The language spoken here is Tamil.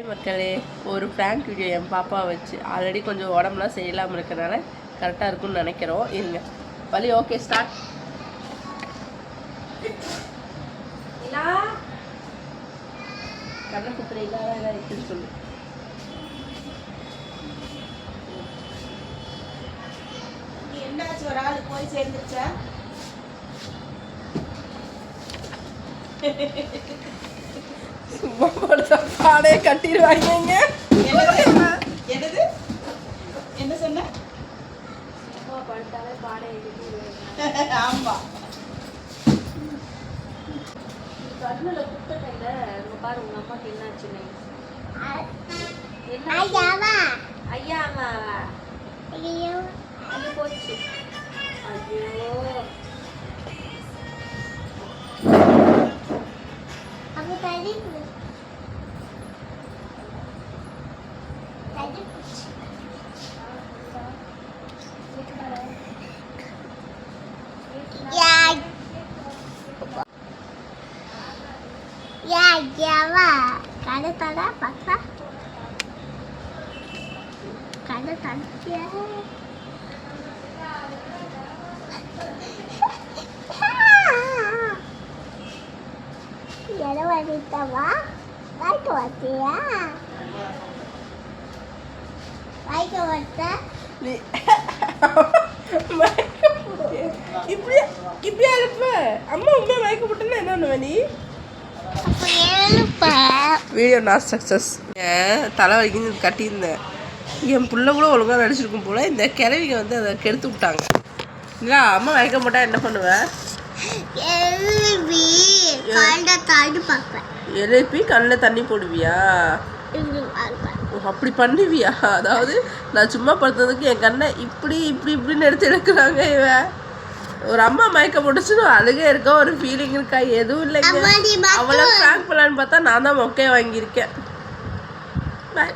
மக்களே, ஒரு பிராங்க் வீடியோ என் பாப்பா வச்சு ஆல்ரெடி கொஞ்சம் உடம்புலாம் சரியில்லாமல் இருக்கிறனால கரெக்டாக இருக்கும்னு நினைக்கிறோம். இருங்க வலி. Okay start. கண்ணை குத்துறீங்களா இருக்குன்னு சொல்லு. என்னாச்சு, ஒரு ஆள் போய் சேர்ந்துச்சா? சும்மா போடுறா பாடே கட்டிடுவாங்க. என்னது என்ன சொன்ன? சும்மா படுத்தாலே பாடை ஆமா, கண்ணுல குத்த கையில உங்க பாரு உங்க அம்மாக்கு என்னாச்சுன்னு. ஐயா அம்மாவா? ஐயோ அது போச்சு. ஐயோ அப்ப தடி ya kada tada paksa kada tanya ya lo wanita ba baik wati ya baik wata இப்படியா இருப்ப? அம்மா உண்மையா மயக்க போட்டுன்னா என்ன பண்ணுவ நீ? Video not success. தலை வலிக்குன்னு கட்டியிருந்தேன். என் பிள்ளை கூட ஒழுங்காக நடிச்சிருக்கும் போல. இந்த கிழவிங்க வந்து அதை கெடுத்து விட்டாங்க. இல்லை அம்மா மயக்க போட்டால் என்ன பண்ணுவேன்? எழுப்பி கண்ணில் தண்ணி போடுவியா? அப்படி பண்ணுவியா? அதாவது நான் சும்மா படுத்ததுக்கு என் கண்ணை இப்படி இப்படி இப்படின்னு எடுத்து எடுக்கிறாங்க. இவன் ஒரு அம்மா மயக்க போட்டுச்சுன்னு அழுகே இருக்கா, ஒரு ஃபீலிங் இருக்கா? எதுவும் இல்லைங்க. அவளை ஃப்ராங்க் பண்ணலான்னு பார்த்தா நான் தான் மொக்கையை வாங்கியிருக்கேன். பாய்.